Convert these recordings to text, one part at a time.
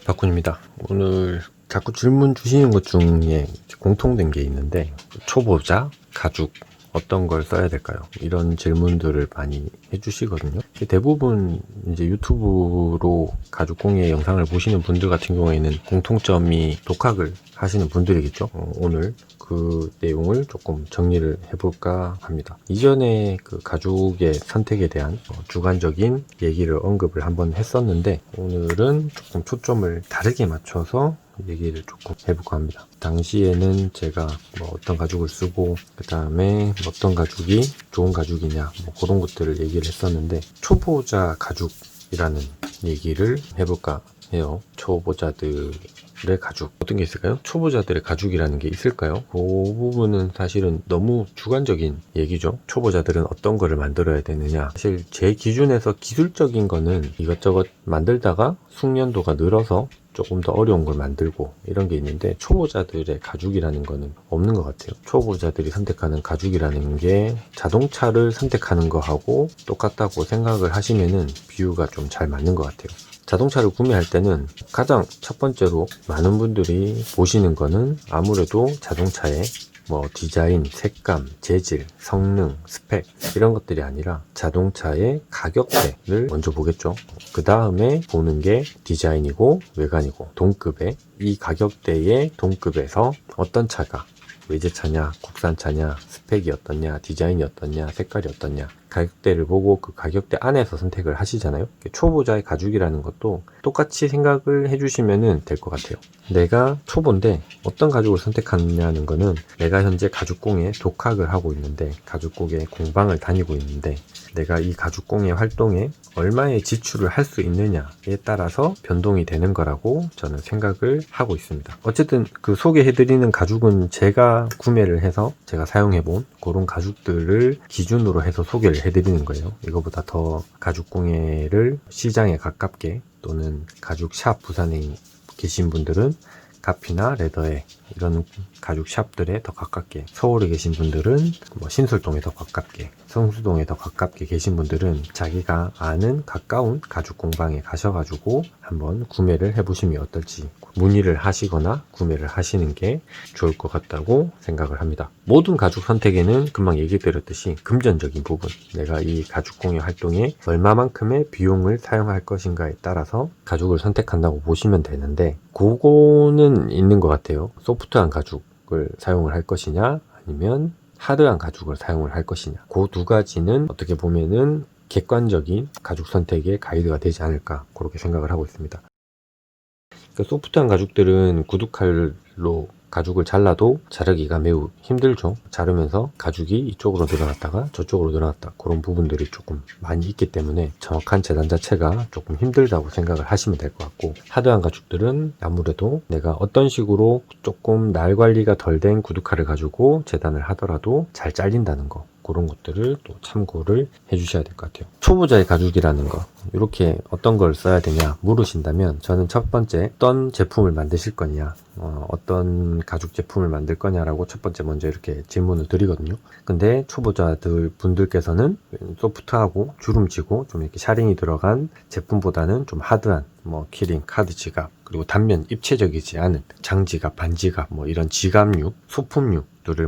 박군입니다. 오늘 자꾸 질문 주시는 것 중에 공통된 게 있는데, 초보자, 가죽, 어떤 걸 써야 될까요? 이런 질문들을 많이 해주시거든요. 대부분 이제 유튜브로 가죽 공예 영상을 보시는 분들 같은 경우에는 공통점이 독학을 하시는 분들이겠죠. 오늘 그 내용을 조금 정리를 해볼까 합니다. 이전에 그 가죽의 선택에 대한 주관적인 얘기를 언급을 한번 했었는데, 오늘은 조금 초점을 다르게 맞춰서 얘기를 조금 해볼까 합니다. 당시에는 제가 어떤 가죽을 쓰고, 그 다음에 어떤 가죽이 좋은 가죽이냐, 그런 것들을 얘기를 했었는데, 초보자 가죽이라는 얘기를 해볼까 해요. 초보자들의 가죽, 어떤 게 있을까요? 초보자들의 가죽이라는 게 있을까요? 그 부분은 사실은 너무 주관적인 얘기죠. 초보자들은 어떤 거를 만들어야 되느냐. 사실 제 기준에서 기술적인 거는 이것저것 만들다가 숙련도가 늘어서 조금 더 어려운 걸 만들고 이런 게 있는데, 초보자들의 가죽이라는 거는 없는 것 같아요. 초보자들이 선택하는 가죽이라는 게 자동차를 선택하는 거하고 똑같다고 생각을 하시면은 비유가 좀 잘 맞는 것 같아요. 자동차를 구매할 때는 가장 첫 번째로 많은 분들이 보시는 거는 아무래도 자동차의 디자인, 색감, 재질, 성능, 스펙 이런 것들이 아니라 자동차의 가격대를 먼저 보겠죠. 그 다음에 보는 게 디자인이고 외관이고, 동급의 이 가격대의 동급에서 어떤 차가 외제차냐, 국산차냐, 스펙이 어떻냐, 디자인이 어떻냐, 색깔이 어떻냐, 가격대를 보고 그 가격대 안에서 선택을 하시잖아요. 초보자의 가죽이라는 것도 똑같이 생각을 해주시면 될 것 같아요. 내가 초보인데 어떤 가죽을 선택하느냐는 거는, 내가 현재 가죽공예 독학을 하고 있는데, 가죽공예 공방을 다니고 있는데, 내가 이 가죽공예 활동에 얼마의 지출을 할 수 있느냐에 따라서 변동이 되는 거라고 저는 생각을 하고 있습니다. 어쨌든 그 소개해드리는 가죽은 제가 구매를 해서 제가 사용해본 그런 가죽들을 기준으로 해서 소개를 해드리는 거예요. 이거보다 더 가죽공예를 시장에 가깝게, 또는 가죽샵 부산에 계신 분들은 가피나 레더에 이런 가죽 샵들에 더 가깝게, 서울에 계신 분들은 신설동에 더 가깝게, 성수동에 더 가깝게 계신 분들은 자기가 아는 가까운 가죽 공방에 가셔가지고 한번 구매를 해보시면 어떨지, 문의를 하시거나 구매를 하시는 게 좋을 것 같다고 생각을 합니다. 모든 가죽 선택에는 금방 얘기 드렸듯이 금전적인 부분, 내가 이 가죽 공예 활동에 얼마만큼의 비용을 사용할 것인가에 따라서 가죽을 선택한다고 보시면 되는데, 그거는 있는 것 같아요. 소프트한 가죽을 사용을 할 것이냐, 아니면 하드한 가죽을 사용을 할 것이냐, 그 두 가지는 어떻게 보면은 객관적인 가죽 선택의 가이드가 되지 않을까, 그렇게 생각을 하고 있습니다. 소프트한 가죽들은 구두칼로 가죽을 잘라도 자르기가 매우 힘들죠. 자르면서 가죽이 이쪽으로 늘어났다가 저쪽으로 늘어났다, 그런 부분들이 조금 많이 있기 때문에 정확한 재단 자체가 조금 힘들다고 생각을 하시면 될 것 같고, 하드한 가죽들은 아무래도 내가 어떤 식으로 조금 날 관리가 덜 된 구두칼을 가지고 재단을 하더라도 잘 잘린다는 거, 그런 것들을 또 참고를 해주셔야 될 것 같아요. 초보자의 가죽이라는 거, 이렇게 어떤 걸 써야 되냐 물으신다면, 저는 첫 번째 어떤 제품을 만드실 거냐, 어떤 가죽 제품을 만들 거냐라고 첫 번째 먼저 이렇게 질문을 드리거든요. 근데 초보자들 분들께서는 소프트하고 주름지고 좀 이렇게 샤링이 들어간 제품보다는 좀 하드한 키링, 카드 지갑, 그리고 단면 입체적이지 않은 장지갑, 반지갑, 이런 지갑류, 소품류들을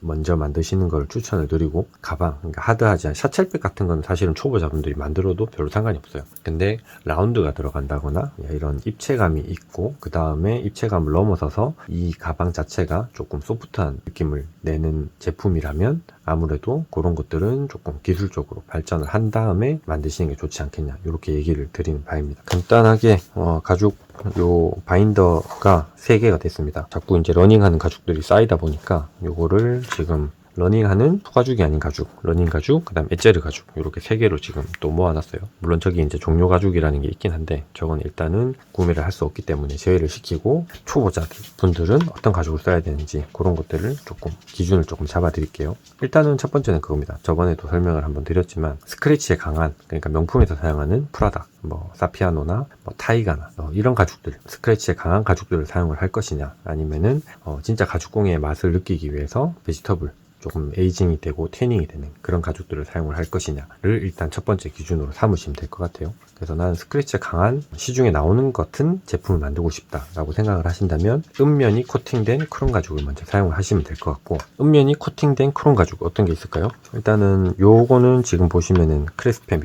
먼저 만드시는 걸 추천을 드리고, 가방, 그러니까 하드하지 않은 샤첼백 같은 건 사실은 초보자분들이 만들어도 별로 상관이 없어요. 근데 라운드가 들어간다거나 이런 입체감이 있고, 그 다음에 입체감을 넘어서서 이 가방 자체가 조금 소프트한 느낌을 내는 제품이라면 아무래도 그런 것들은 조금 기술적으로 발전을 한 다음에 만드시는 게 좋지 않겠냐, 이렇게 얘기를 드리는 바입니다. 간단하게 가죽 요 바인더가 3개가 됐습니다. 자꾸 이제 러닝하는 가죽들이 쌓이다 보니까 요거를 지금 러닝하는 푸가죽이 아닌 가죽, 러닝 가죽, 그 다음 에제르 가죽, 이렇게 3개로 지금 또 모아놨어요. 물론 저기 이제 종료 가죽이라는 게 있긴 한데, 저건 일단은 구매를 할 수 없기 때문에 제외를 시키고, 초보자 분들은 어떤 가죽을 써야 되는지 그런 것들을 조금 기준을 조금 잡아 드릴게요. 일단은 첫 번째는 그겁니다. 저번에도 설명을 한번 드렸지만, 스크래치에 강한, 그러니까 명품에서 사용하는 프라다, 사피아노나 타이가나 이런 가죽들, 스크래치에 강한 가죽들을 사용을 할 것이냐, 아니면은 진짜 가죽공예의 맛을 느끼기 위해서 베지터블 조금 에이징이 되고 태닝이 되는 그런 가죽들을 사용을 할 것이냐를 일단 첫 번째 기준으로 삼으시면 될 것 같아요. 그래서 나는 스크래치가 강한 시중에 나오는 것 같은 제품을 만들고 싶다 라고 생각을 하신다면 음면이 코팅된 크롬 가죽을 먼저 사용을 하시면 될 것 같고, 음면이 코팅된 크롬 가죽 어떤 게 있을까요? 일단은 요거는 지금 보시면은 크레스페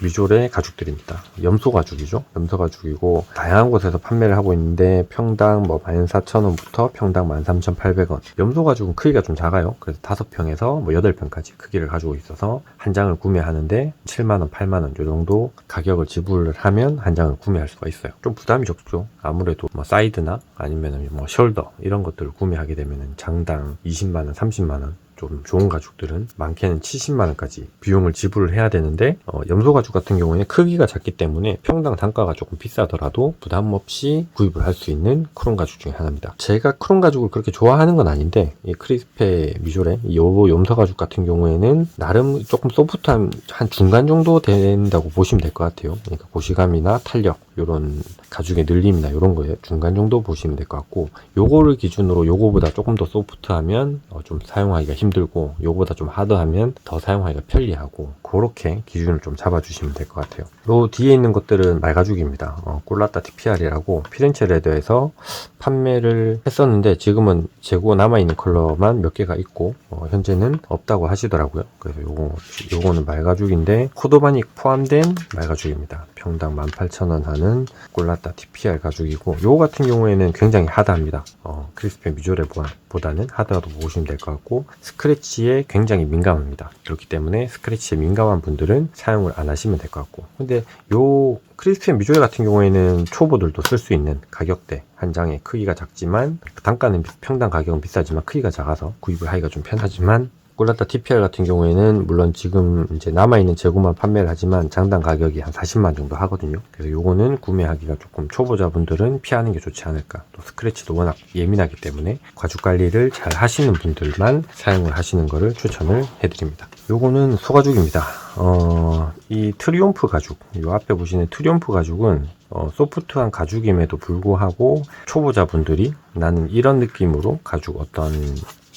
미조레 가죽들입니다. 염소 가죽이죠. 염소 가죽이고 다양한 곳에서 판매를 하고 있는데 평당 뭐 14,000원부터 평당 13,800원. 염소 가죽은 크기가 좀 작아요. 그래서 5평에서 뭐 8평까지 크기를 가지고 있어서 한 장을 구매하는데 7만원, 8만원 요 정도 가격을 지불을 하면 한 장을 구매할 수가 있어요. 좀 부담이 적죠. 아무래도 뭐 사이드나 아니면 뭐 숄더 이런 것들을 구매하게 되면 장당 20만원, 30만원 좀 좋은 가죽들은 많게는 70만원까지 비용을 지불을 해야 되는데, 염소 가죽 같은 경우에는 크기가 작기 때문에 평당 단가가 조금 비싸더라도 부담 없이 구입을 할 수 있는 크롬 가죽 중에 하나입니다. 제가 크롬 가죽을 그렇게 좋아하는 건 아닌데, 이 크리스페 미조레 요 염소 가죽 같은 경우에는 나름 조금 소프트한 한 중간 정도 된다고 보시면 될 것 같아요. 그러니까 고시감이나 탄력, 요런 가죽의 늘림이나 요런 거에 중간 정도 보시면 될 것 같고, 요거를 기준으로 요거보다 조금 더 소프트하면 좀 사용하기가 힘들고, 요거보다 좀 하드하면 더 사용하기가 편리하고, 그렇게 기준을 좀 잡아주시면 될 것 같아요. 요 뒤에 있는 것들은 말가죽입니다. 꿀라따 TPR이라고 피렌체 레더에서 판매를 했었는데 지금은 재고 남아있는 컬러만 몇 개가 있고 현재는 없다고 하시더라고요. 그래서 요거는 말가죽인데 코도반이 포함된 말가죽입니다. 평당 18,000원 하는 꿀라따 TPR 가죽이고, 요거 같은 경우에는 굉장히 하드합니다. 크리스페 미조레보다는 하드하다고 보시면 될 것 같고, 스크래치에 굉장히 민감합니다. 그렇기 때문에 스크래치에 민감한 분들은 사용을 안 하시면 될 것 같고, 근데 요 크리스페 미조레 같은 경우에는 초보들도 쓸 수 있는 가격대, 한 장의 크기가 작지만 단가는 평당 가격은 비싸지만 크기가 작아서 구입을 하기가 좀 편하지만, 꿀라따 TPR 같은 경우에는 물론 지금 이제 남아있는 재고만 판매를 하지만 장당 가격이 한 40만 정도 하거든요. 그래서 요거는 구매하기가 조금 초보자분들은 피하는 게 좋지 않을까. 또 스크래치도 워낙 예민하기 때문에 가죽 관리를 잘 하시는 분들만 사용을 하시는 거를 추천을 해드립니다. 요거는 소가죽입니다. 이 트리움프 가죽, 요 앞에 보시는 트리움프 가죽은 소프트한 가죽임에도 불구하고 초보자분들이 나는 이런 느낌으로 가죽 어떤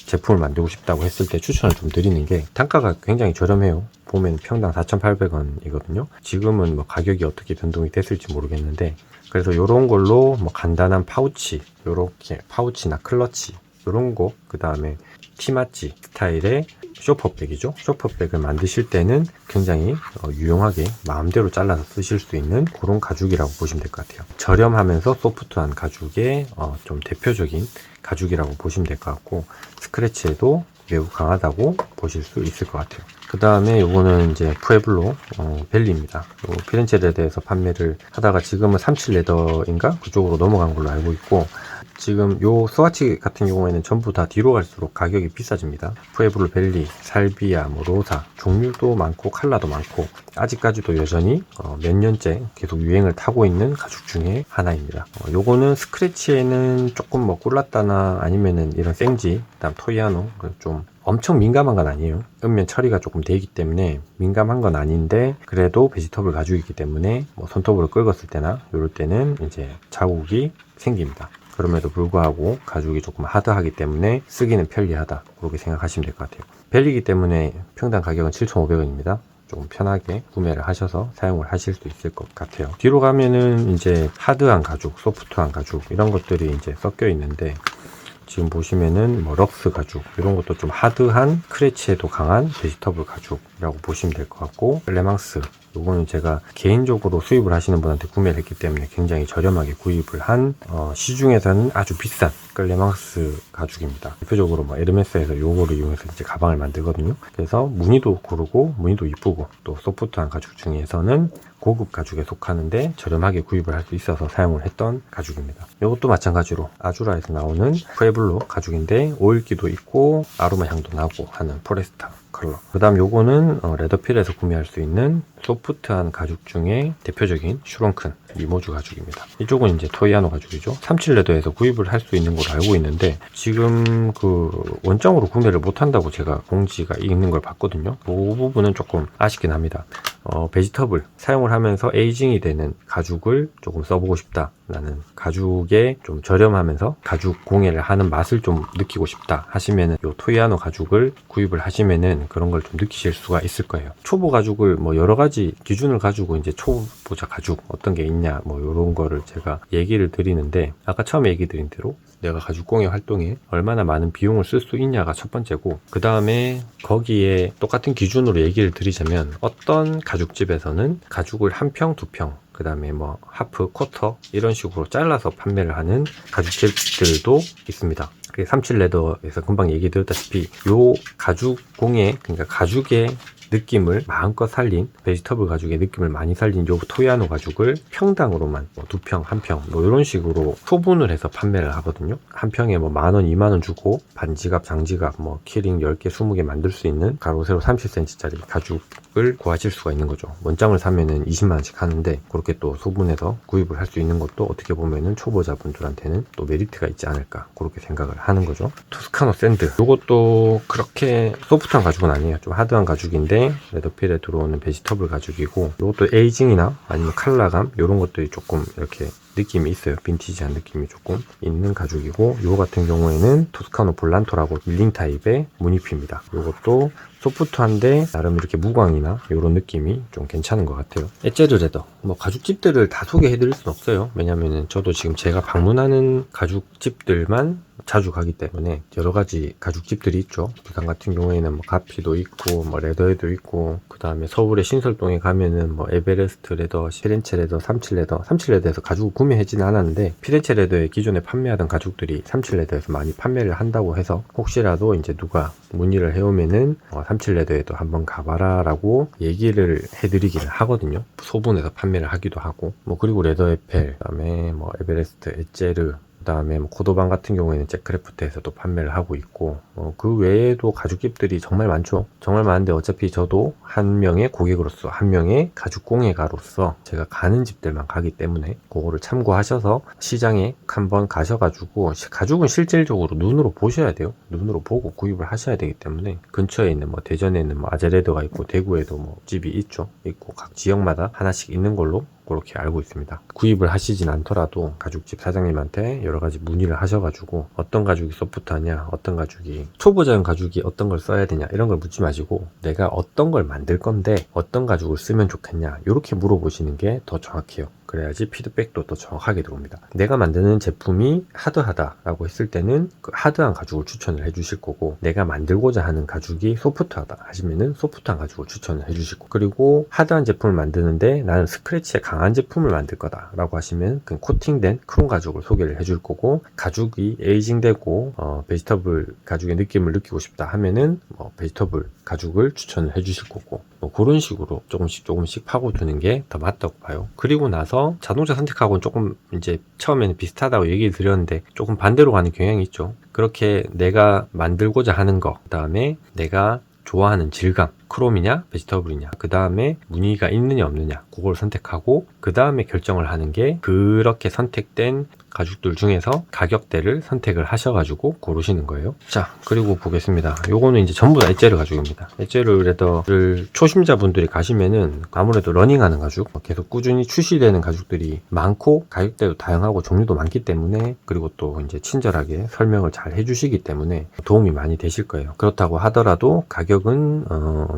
제품을 만들고 싶다고 했을 때 추천을 좀 드리는 게, 단가가 굉장히 저렴해요. 보면 평당 4,800원이거든요. 지금은 뭐 가격이 어떻게 변동이 됐을지 모르겠는데, 그래서 요런 걸로 뭐 간단한 파우치, 요렇게 파우치나 클러치 요런 거, 그 다음에 티마치 스타일의 쇼퍼백이죠. 쇼퍼백을 만드실 때는 굉장히 유용하게 마음대로 잘라서 쓰실 수 있는 그런 가죽이라고 보시면 될 것 같아요. 저렴하면서 소프트한 가죽의 좀 대표적인 가죽이라고 보시면 될 것 같고, 스크래치에도 매우 강하다고 보실 수 있을 것 같아요. 그 다음에 요거는 이제 푸에블로 벨리입니다. 피렌체 레더에서 판매를 하다가 지금은 37 레더인가 그쪽으로 넘어간 걸로 알고 있고, 지금 요 스와치 같은 경우에는 전부 다 뒤로 갈수록 가격이 비싸집니다. 푸에블로 벨리, 살비아, 뭐 로사 종류도 많고 컬러도 많고, 아직까지도 여전히 몇 년째 계속 유행을 타고 있는 가죽 중에 하나입니다. 요거는 스크래치에는 조금 뭐 꿀라따나 아니면은 이런 생지, 그다음 토이아노 좀 엄청 민감한 건 아니에요. 음면 처리가 조금 되기 때문에 민감한 건 아닌데, 그래도 베지터블 가죽이기 때문에 뭐 손톱으로 긁었을 때나 이럴 때는 이제 자국이 생깁니다. 그럼에도 불구하고 가죽이 조금 하드하기 때문에 쓰기는 편리하다, 그렇게 생각하시면 될 것 같아요. 벨리기 때문에 평당 가격은 7,500원입니다. 조금 편하게 구매를 하셔서 사용을 하실 수 있을 것 같아요. 뒤로 가면은 이제 하드한 가죽, 소프트한 가죽 이런 것들이 이제 섞여 있는데, 지금 보시면은 뭐 럭스 가죽 이런 것도 좀 하드한 크래치에도 강한 베지터블 가죽이라고 보시면 될 것 같고, 레망스 요거는 제가 개인적으로 수입을 하시는 분한테 구매를 했기 때문에 굉장히 저렴하게 구입을 한 시중에서는 아주 비싼 레망스 가죽입니다. 대표적으로 뭐 에르메스에서 요거를 이용해서 이제 가방을 만들거든요. 그래서 무늬도 고르고 무늬도 이쁘고 또 소프트한 가죽 중에서는 고급 가죽에 속하는데 저렴하게 구입을 할 수 있어서 사용을 했던 가죽입니다. 이것도 마찬가지로 아주라에서 나오는 푸에블로 가죽인데 오일기도 있고 아로마 향도 나고 하는 포레스타 컬러. 그 다음 요거는 레더필에서 구매할 수 있는 소프트한 가죽 중에 대표적인 슈롱큰 미모주 가죽입니다. 이쪽은 이제 토이아노 가죽이죠. 37레더에서 구입을 할 수 있는 걸로 알고 있는데, 지금 그 원장으로 구매를 못한다고 제가 공지가 있는 걸 봤거든요. 그 부분은 조금 아쉽긴 합니다. 베지터블 사용을 하면서 에이징이 되는 가죽을 조금 써보고 싶다, 나는 가죽에 좀 저렴하면서 가죽 공예를 하는 맛을 좀 느끼고 싶다 하시면은 요 토이아노 가죽을 구입을 하시면은 그런 걸 좀 느끼실 수가 있을 거예요. 초보 가죽을 뭐 여러 가지 기준을 가지고 이제 초보자 가죽 어떤 게 있냐 뭐 요런 거를 제가 얘기를 드리는데, 아까 처음에 얘기 드린 대로 내가 가죽 공예 활동에 얼마나 많은 비용을 쓸 수 있냐가 첫 번째고, 그 다음에 거기에 똑같은 기준으로 얘기를 드리자면 어떤 가죽집에서는 가죽을 한 평, 두 평, 그 다음에 뭐 하프, 쿼터 이런 식으로 잘라서 판매를 하는 가죽집들도 있습니다. 37레더에서 금방 얘기 드렸다시피 요 가죽 공예, 그러니까 가죽의 느낌을 마음껏 살린, 베지터블 가죽의 느낌을 많이 살린 요 토이아노 가죽을 평당으로만 뭐 2평, 1평 뭐 이런 식으로 소분을 해서 판매를 하거든요. 한 평에 뭐 10,000원, 20,000원 주고 반지갑, 장지갑, 뭐 키링 10개, 20개 만들 수 있는 가로 세로 30cm짜리 가죽을 구하실 수가 있는 거죠. 원장을 사면은 20만원씩 하는데 그렇게 또 소분해서 구입을 할 수 있는 것도 어떻게 보면은 초보자분들한테는 또 메리트가 있지 않을까, 그렇게 생각을 하는 거죠. 토스카노 샌드, 이것도 그렇게 소프트한 가죽은 아니에요. 좀 하드한 가죽인데 레더필에 들어오는 베지터블 가죽이고, 이것도 에이징이나 아니면 컬러감 이런 것들이 조금 이렇게 느낌이 있어요. 빈티지한 느낌이 조금 있는 가죽이고, 이거 같은 경우에는 토스카노 볼란토라고 밀링 타입의 무늬피입니다. 이것도 소프트한데 나름 이렇게 무광이나 이런 느낌이 좀 괜찮은 것 같아요. 에제르 레더, 뭐 가죽집들을 다 소개해드릴 순 없어요. 왜냐면은 저도 지금 제가 방문하는 가죽집들만 자주 가기 때문에 여러 가지 가죽집들이 있죠. 부산 같은 경우에는 뭐 가피도 있고 뭐 레더에도 있고, 그 다음에 서울의 신설동에 가면은 뭐 에베레스트 레더, 피렌체 레더, 37레더, 37레더에서 가죽을 구매하지는 않았는데 피렌체 레더에 기존에 판매하던 가죽들이 37레더에서 많이 판매를 한다고 해서 혹시라도 이제 누가 문의를 해오면은 37레더에도 한번 가봐라 라고 얘기를 해드리기는 하거든요. 소분해서 판매를 하기도 하고, 뭐 그리고 레더 에펠, 그 다음에 뭐 에베레스트, 에제르, 그 다음에 뭐 코도반 같은 경우에는 잭크래프트에서도 판매를 하고 있고, 그 외에도 가죽집들이 정말 많죠. 정말 많은데 어차피 저도 한 명의 고객으로서, 한 명의 가죽 공예가로서 제가 가는 집들만 가기 때문에 그거를 참고하셔서 시장에 한번 가셔가지고, 가죽은 실질적으로 눈으로 보셔야 돼요. 눈으로 보고 구입을 하셔야 되기 때문에 근처에 있는 뭐 대전에는 뭐 아제레더가 있고 대구에도 뭐 집이 있죠. 있고 각 지역마다 하나씩 있는 걸로 그렇게 알고 있습니다. 구입을 하시진 않더라도 가죽집 사장님한테 여러 가지 문의를 하셔가지고 어떤 가죽이 소프트하냐, 어떤 가죽이 초보자용 가죽이 어떤 걸 써야 되냐 이런 걸 묻지 마시고 내가 어떤 걸 만들 건데 어떤 가죽을 쓰면 좋겠냐 이렇게 물어보시는 게 더 정확해요. 그래야지 피드백도 더 정확하게 들어옵니다. 내가 만드는 제품이 하드하다라고 했을 때는 그 하드한 가죽을 추천을 해주실 거고, 내가 만들고자 하는 가죽이 소프트하다 하시면은 소프트한 가죽을 추천을 해주실 거고, 그리고 하드한 제품을 만드는데 나는 스크래치에 강한 제품을 만들 거다 라고 하시면 그 코팅된 크롬 가죽을 소개를 해줄 거고, 가죽이 에이징되고 베지터블 가죽의 느낌을 느끼고 싶다 하면은 베지터블 가죽을 추천을 해주실 거고, 뭐 그런 식으로 조금씩 파고드는 게 더 맞다고 봐요. 그리고 나서 자동차 선택하고는 조금 이제 처음에는 비슷하다고 얘기를 드렸는데 조금 반대로 가는 경향이 있죠. 그렇게 내가 만들고자 하는 거, 그 다음에 내가 좋아하는 질감, 크롬이냐 베지터블이냐, 그 다음에 무늬가 있느냐 없느냐 그걸 선택하고 그 다음에 결정을 하는 게, 그렇게 선택된 가죽들 중에서 가격대를 선택을 하셔가지고 고르시는 거예요. 자, 그리고 보겠습니다. 요거는 이제 전부 다 에제르 가죽입니다. 에제르 레더를 초심자분들이 가시면은 아무래도 러닝하는 가죽, 계속 꾸준히 출시되는 가죽들이 많고 가격대도 다양하고 종류도 많기 때문에, 그리고 또 이제 친절하게 설명을 잘 해주시기 때문에 도움이 많이 되실 거예요. 그렇다고 하더라도 가격은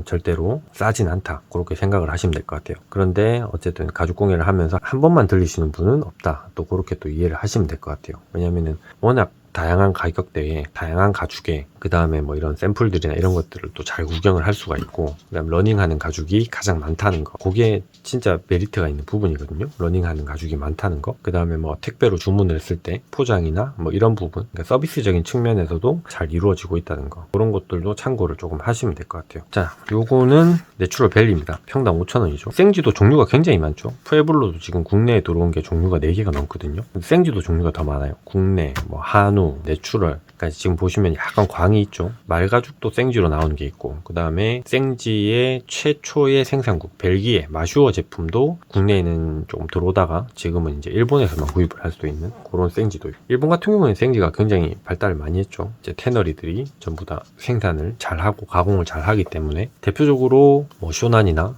절대로 싸진 않다, 그렇게 생각을 하시면 될 것 같아요. 그런데 어쨌든 가죽 공예를 하면서 한 번만 들리시는 분은 없다, 또 그렇게 또 이해를 하시면 될 것 같아요. 왜냐면은 워낙 다양한 가격대에 다양한 가죽에 그 다음에 뭐 이런 샘플들이나 이런 것들을 또 잘 구경을 할 수가 있고, 그 다음 러닝하는 가죽이 가장 많다는 거, 그게 진짜 메리트가 있는 부분이거든요. 러닝하는 가죽이 많다는 거, 그 다음에 뭐 택배로 주문을 했을 때 포장이나 뭐 이런 부분, 그러니까 서비스적인 측면에서도 잘 이루어지고 있다는 거, 그런 것들도 참고를 조금 하시면 될 것 같아요. 자, 요거는 내추럴 벨리입니다. 평당 5,000원이죠. 생지도 종류가 굉장히 많죠. 푸에블로도 지금 국내에 들어온 게 종류가 4개가 넘거든요. 생지도 종류가 더 많아요. 국내, 뭐 한우, 내추럴, 그러니까 지금 보시면 약간 광이 있죠. 말가죽도 생지로 나오는 게 있고, 그 다음에 생지의 최초의 생산국 벨기에 마슈어 제품도 국내에는 조금 들어오다가 지금은 이제 일본에서만 구입을 할 수 있는 그런 생지도 있고, 일본 같은 경우는 생지가 굉장히 발달을 많이 했죠. 이제 태너리들이 전부 다 생산을 잘하고 가공을 잘 하기 때문에 대표적으로 뭐 쇼난이나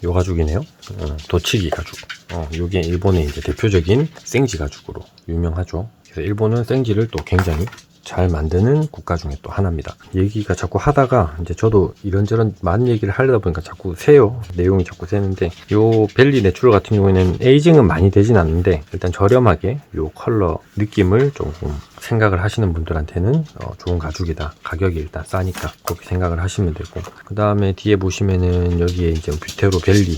요 가죽이네요. 도치기 가죽. 요게 일본의 이제 대표적인 생지 가죽으로 유명하죠. 그래서 일본은 생지를 또 굉장히 잘 만드는 국가 중에 또 하나입니다. 얘기가 자꾸 하다가 이제 저도 이런저런 많은 얘기를 하려다 보니까 자꾸 새요. 내용이 자꾸 새는데, 요 벨리 내추럴 같은 경우에는 에이징은 많이 되진 않는데 일단 저렴하게 요 컬러 느낌을 조금 생각을 하시는 분들한테는 좋은 가죽이다. 가격이 일단 싸니까 그렇게 생각을 하시면 되고, 그 다음에 뒤에 보시면은 여기에 이제 뷰테로 벨리,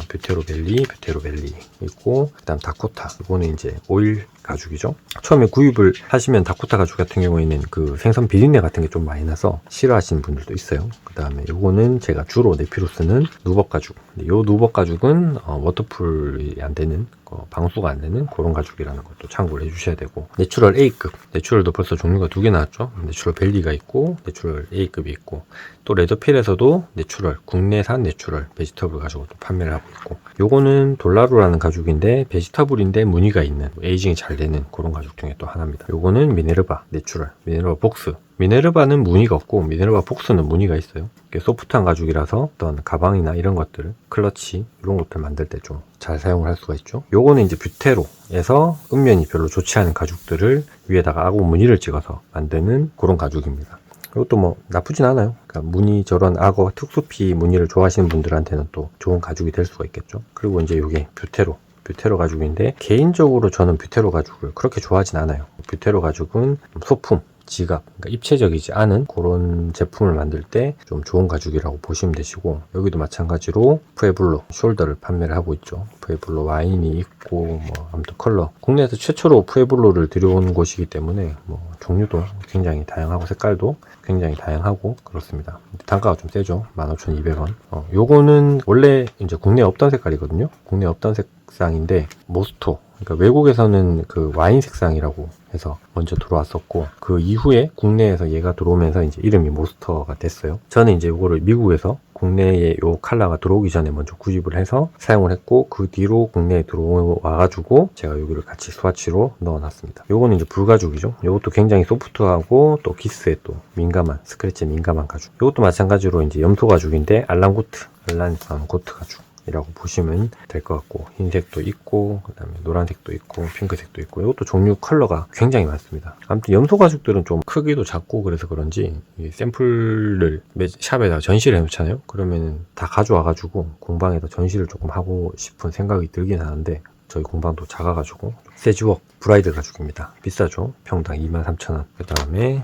뷰테로 벨리 있고, 그 다음 다코타, 이거는 이제 오일 가죽이죠. 처음에 구입을 하시면 다코타 가죽 같은 경우에는 그 생선 비린내 같은 게 좀 많이 나서 싫어하시는 분들도 있어요. 그 다음에 요거는 제가 주로 내피로 쓰는 누벅 가죽. 요 누벅 가죽은 워터풀이 안 되는, 방수가 안 되는 그런 가죽이라는 것도 참고를 해주셔야 되고, 내추럴 A급, 내추럴도 벌써 종류가 2개 나왔죠. 내추럴 벨리가 있고 내추럴 A급이 있고, 또 레더필에서도 내추럴, 국내산 내추럴 베지터블 가죽을 또 판매를 하고 있고, 요거는 돌라루라는 가죽인데 베지터블인데 무늬가 있는, 에이징이 잘 되는 그런 가죽 중에 또 하나입니다. 요거는 미네르바 내추럴, 미네르바 복스. 미네르바는 무늬가 없고 미네르바 복스는 무늬가 있어요. 소프트한 가죽이라서 어떤 가방이나 이런 것들, 클러치 이런 것들 만들 때 좀 잘 사용을 할 수가 있죠. 요거는 이제 뷰테로에서 음면이 별로 좋지 않은 가죽들을 위에다가 악어 무늬를 찍어서 만드는 그런 가죽입니다. 이것도 뭐 나쁘진 않아요. 그러니까 무늬, 저런 악어 특수피 무늬를 좋아하시는 분들한테는 또 좋은 가죽이 될 수가 있겠죠. 그리고 이제 이게 뷰테로 가죽인데, 개인적으로 저는 뷰테로 가죽을 그렇게 좋아하진 않아요. 뷰테로 가죽은 소품, 지갑, 그러니까 입체적이지 않은 그런 제품을 만들 때 좀 좋은 가죽이라고 보시면 되시고, 여기도 마찬가지로 푸에블로 숄더를 판매를 하고 있죠. 푸에블로 와인이 있고, 뭐 아무튼 컬러, 국내에서 최초로 푸에블로를 들여온 곳이기 때문에 뭐 종류도 굉장히 다양하고 색깔도 굉장히 다양하고 그렇습니다. 단가가 좀 세죠. 15,200원. 요거는 원래 이제 국내에 없던 색깔이거든요. 국내에 없던 색상인데 모스토, 그러니까 외국에서는 그 와인 색상이라고 해서 먼저 들어왔었고, 그 이후에 국내에서 얘가 들어오면서 이제 이름이 모스터가 됐어요. 저는 이제 이거를 미국에서 국내에 요 컬러가 들어오기 전에 먼저 구입을 해서 사용을 했고, 그 뒤로 국내에 들어와가지고 제가 여기를 같이 스와치로 넣어놨습니다. 요거는 이제 불가죽이죠. 요것도 굉장히 소프트하고 또 기스에 또 민감한, 스크래치에 민감한 가죽. 요것도 마찬가지로 이제 염소 가죽인데 알란산 고트 가죽 이라고 보시면 될 것 같고, 흰색도 있고 그 다음에 노란색도 있고 핑크색도 있고, 이것도 종류 컬러가 굉장히 많습니다. 아무튼 염소 가죽들은 좀 크기도 작고 그래서 그런지 이 샘플을 샵에다가 전시를 해놓잖아요. 그러면은 다 가져와 가지고 공방에다 전시를 조금 하고 싶은 생각이 들긴 하는데, 저희 공방도 작아가지고. 세지웍 브라이드 가죽입니다. 비싸죠. 평당 23,000원. 그 다음에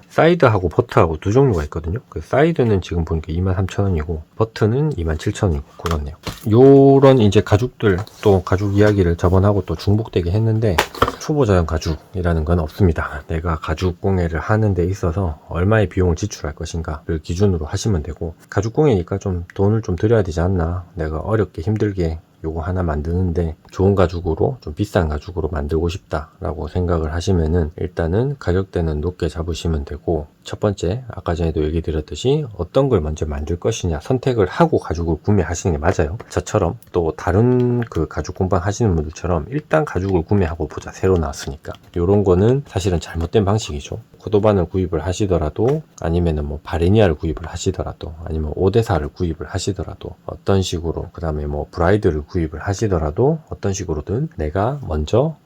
사이드하고 버트하고 두 종류가 있거든요. 그 사이드는 지금 보니까 23,000원이고 버트는 27,000원이고 그렇네요. 요런 이제 가죽들, 또 가죽 이야기를 저번하고 또 중복되게 했는데, 초보자용 가죽이라는 건 없습니다. 내가 가죽 공예를 하는 데 있어서 얼마의 비용을 지출할 것인가를 기준으로 하시면 되고, 가죽 공예니까 좀 돈을 좀 들여야 되지 않나, 내가 어렵게 힘들게 요거 하나 만드는데 좋은 가죽으로, 좀 비싼 가죽으로 만들고 싶다 라고 생각을 하시면은 일단은 가격대는 높게 잡으시면 되고, 첫 번째 아까 전에도 얘기 드렸듯이 어떤 걸 먼저 만들 것이냐 선택을 하고 가죽을 구매하시는 게 맞아요. 저처럼 또 다른 그 가죽 공방 하시는 분들처럼 일단 가죽을 구매하고 보자, 새로 나왔으니까, 요런 거는 사실은 잘못된 방식이죠. 코도반을 구입을 하시더라도, 아니면은 뭐 바레니아를 구입을 하시더라도, 아니면 오데사를 구입을 하시더라도, 어떤 식으로, 그 다음에 뭐 브라이드를 구입을 하시더라도 어떤 식으로든 내가 먼저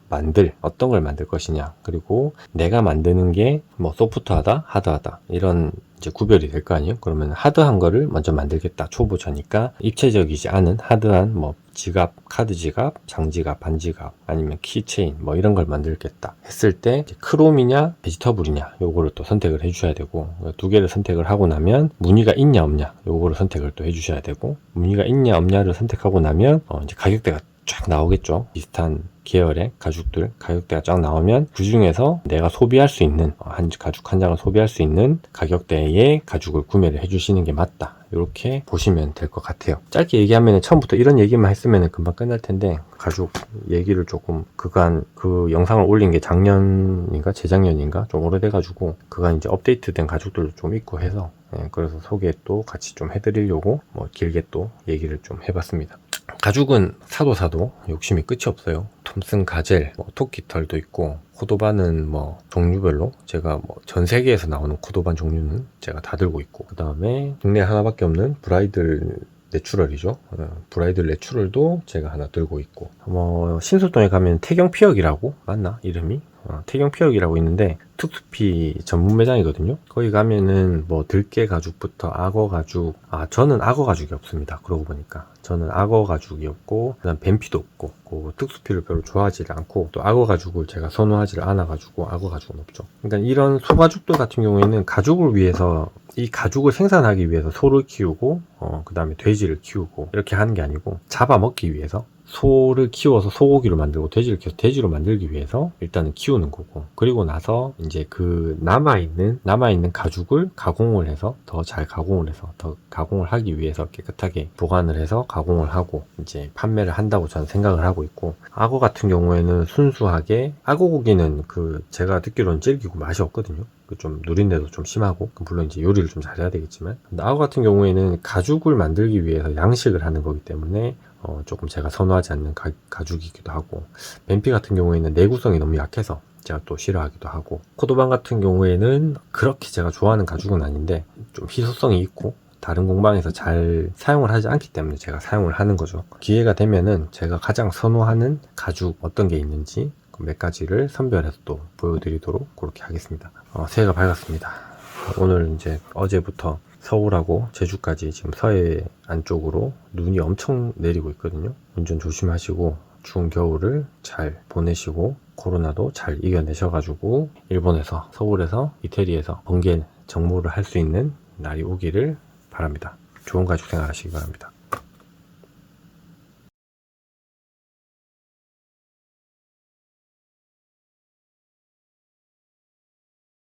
어떤 걸 만들 것이냐, 그리고 내가 만드는 게 뭐 소프트하다, 하드하다, 이런 이제 구별이 될 거 아니에요. 그러면 하드한 거를 먼저 만들겠다, 초보자니까. 입체적이지 않은 하드한 뭐 지갑, 카드 지갑, 장지갑, 반지갑, 아니면 키체인 뭐 이런 걸 만들겠다 했을 때 크롬이냐 베지터블이냐 요거를 또 선택을 해 주셔야 되고, 두 개를 선택을 하고 나면 무늬가 있냐 없냐 요거를 선택을 또 해 주셔야 되고, 무늬가 있냐 없냐를 선택하고 나면 이제 가격대가 쫙 나오겠죠. 비슷한 계열의 가죽들 가격대가 쫙 나오면 그 중에서 내가 소비할 수 있는, 가죽 한 장을 소비할 수 있는 가격대의 가죽을 구매를 해주시는 게 맞다, 이렇게 보시면 될 것 같아요. 짧게 얘기하면, 처음부터 이런 얘기만 했으면 금방 끝날 텐데, 가죽 얘기를 조금, 그간 그 영상을 올린 게 작년인가 재작년인가 좀 오래돼가지고 그간 이제 업데이트된 가죽들도 좀 있고 해서, 그래서 소개 또 같이 좀 해드리려고 뭐 길게 또 얘기를 좀 해봤습니다. 가죽은 사도 욕심이 끝이 없어요. 톰슨 가젤, 토끼털도 있고, 코도반은 뭐 종류별로 제가 뭐 전 세계에서 나오는 코도반 종류는 제가 다 들고 있고, 그 다음에 국내에 하나밖에 없는 브라이드 내추럴이죠. 브라이들 내추럴도 제가 하나 들고 있고, 신설동에 가면 태경피혁이라고 맞나 이름이? 태경피혁이라고 있는데 특수피 전문 매장이거든요. 거기 가면은 뭐 들깨 가죽부터 악어 가죽, 저는 악어 가죽이 없습니다. 그러고 보니까 저는 악어 가죽이 없고, 그다음 뱀피도 없고, 그 특수피를 별로 좋아하지 않고, 또 악어 가죽을 제가 선호하지 않아 가지고 악어 가죽은 없죠. 그러니까 이런 소가죽들 같은 경우에는 가죽을 위해서, 이 가죽을 생산하기 위해서 소를 키우고 그 다음에 돼지를 키우고 이렇게 하는 게 아니고, 잡아먹기 위해서 소를 키워서 소고기로 만들고 돼지를 키워서 돼지로 만들기 위해서 일단은 키우는 거고, 그리고 나서 이제 그 남아있는 가죽을 가공을 해서 더 잘 가공을 해서 더 가공을 하기 위해서 깨끗하게 보관을 해서 가공을 하고 이제 판매를 한다고 저는 생각을 하고 있고, 악어 같은 경우에는 순수하게, 악어 고기는 제가 듣기로는 질기고 맛이 없거든요. 좀 누린내도 좀 심하고, 물론 이제 요리를 좀 잘해야 되겠지만, 근데 악어 같은 경우에는 가죽을 만들기 위해서 양식을 하는 거기 때문에 조금 제가 선호하지 않는 가죽이기도 하고, 뱀피 같은 경우에는 내구성이 너무 약해서 제가 또 싫어하기도 하고, 코도방 같은 경우에는 그렇게 제가 좋아하는 가죽은 아닌데 좀 희소성이 있고 다른 공방에서 잘 사용을 하지 않기 때문에 제가 사용을 하는 거죠. 기회가 되면은 제가 가장 선호하는 가죽 어떤 게 있는지 몇 가지를 선별해서 또 보여드리도록 그렇게 하겠습니다. 새해가 밝았습니다. 오늘 이제 어제부터 서울하고 제주까지 지금 서해 안쪽으로 눈이 엄청 내리고 있거든요. 운전 조심하시고 추운 겨울을 잘 보내시고, 코로나도 잘 이겨내셔가지고 일본에서, 서울에서, 이태리에서 번개 정모를 할 수 있는 날이 오기를 바랍니다. 좋은 가족 생활 하시기 바랍니다.